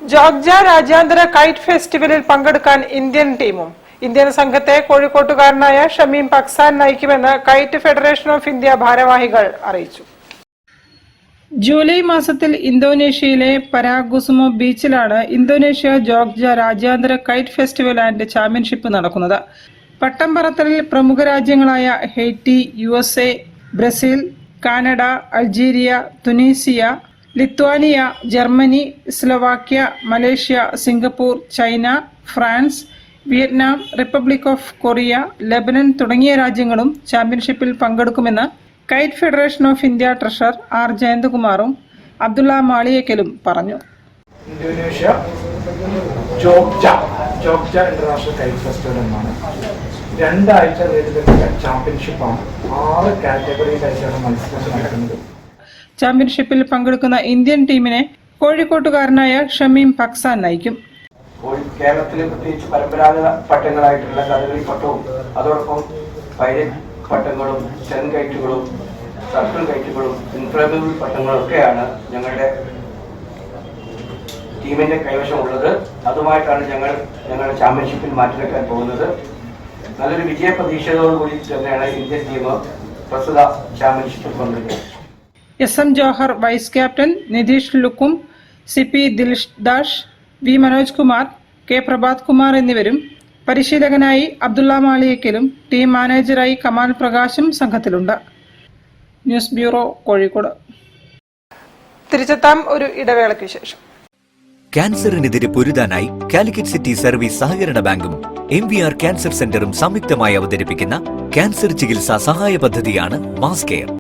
ജോഗ്ജ രാജ്യാന്തര കൈറ്റ് ഫെസ്റ്റിവലിൽ പങ്കെടുക്കാൻ ഇന്ത്യൻ ടീമും ഇന്ത്യൻ സംഘത്തെ കോഴിക്കോട്ടുകാരനായ ഷമീം പക്സാൻ നയിക്കുമെന്ന് കൈറ്റ് ഫെഡറേഷൻ ഓഫ് ഇന്ത്യ ഭാരവാഹികൾ അറിയിച്ചു. ജൂലൈ മാസത്തിൽ ഇന്തോനേഷ്യയിലെ പരാഗുസുമോ ബീച്ചിലാണ് ഇന്തോനേഷ്യ ജോഗ്ജ രാജ്യാന്തര കൈറ്റ് ഫെസ്റ്റിവൽ ആൻഡ് ചാമ്പ്യൻഷിപ്പ് നടക്കുന്നത്. പട്ടം പറത്തലിൽ പ്രമുഖ രാജ്യങ്ങളായ Haiti, USA, Brazil, Canada, Algeria, Tunisia, Lithuania, Germany, Slovakia, Malaysia, Singapore, China, France, Vietnam, Republic of Korea, Lebanon തുടങ്ങിയ രാജ്യങ്ങളും ചാമ്പ്യൻഷിപ്പിൽ പങ്കെടുക്കുമെന്ന് kite federation of India treasurer R ജയന്തകുമാറും അബ്ദുള്ള മാളിയേക്കലും പറഞ്ഞു. Indonesia Jogja international kite festival എന്നാണ്. 2 ആഴ്ച നീണ്ടുനിൽക്കുന്ന ചാമ്പ്യൻഷിപ്പാണ്. 6 കാറ്റഗറിയിലായിട്ടാണ് മത്സരം നടക്കുന്നത്. ചാമ്പ്യൻഷിപ്പിൽ പങ്കെടുക്കുന്ന ഇന്ത്യൻ ടീമിനെ കോഴിക്കോട്ടുകാരനായ ഷമീം പക്സാൻ നയിക്കും. കേരളത്തിലെ പ്രത്യേകിച്ച് പരമ്പരാഗത പട്ടങ്ങളായിട്ടുള്ള കഥകളി പട്ടവും അതോടൊപ്പം പൈലറ്റ് പട്ടങ്ങളും ചെൻ കയറ്റുകളും സർക്കിൾ കയറ്റുകളും ഇൻഫ്ലേബിൾ പട്ടങ്ങളും ഒക്കെയാണ് ഞങ്ങളുടെ ടീമിന്റെ കൈവശമുള്ളത്. അതുമായിട്ടാണ് ഞങ്ങളുടെ ചാമ്പ്യൻഷിപ്പിൽ മാറ്റിവെക്കാൻ പോകുന്നത്. നല്ലൊരു വിജയ പ്രതീക്ഷയോടുകൂടി തന്നെയാണ് ഇന്ത്യൻ ടീം പ്രസ്തുത ചാമ്പ്യൻഷിപ്പിൽ പങ്കെടുക്കുന്നത്. SM Johar vice captain, Nitish ലുക്കും, CP ദിൽദാഷ്, V Manoj Kumar, K Prabhat Kumar എന്നിവരും പരിശീലകനായി അബ്ദുള്ള മാളിയേക്കലും ടീം മാനേജറായി കമാൽ പ്രകാശും സംഘത്തിലുണ്ട്. News bureau, Kozhikode. തിരിച്ചെത്താം ഒരു ഇടവേളയ്ക്ക് ശേഷം. ക്യാൻസറിനെതിരെ പൊരുതാനായി കാലിക്കറ്റ് സിറ്റി സർവീസ് സഹകരണ ബാങ്കും MVR ക്യാൻസർ സെന്ററും സംയുക്തമായി അവതരിപ്പിക്കുന്ന ക്യാൻസർ ചികിത്സാ സഹായ പദ്ധതിയാണ് മാസ് കെയർ.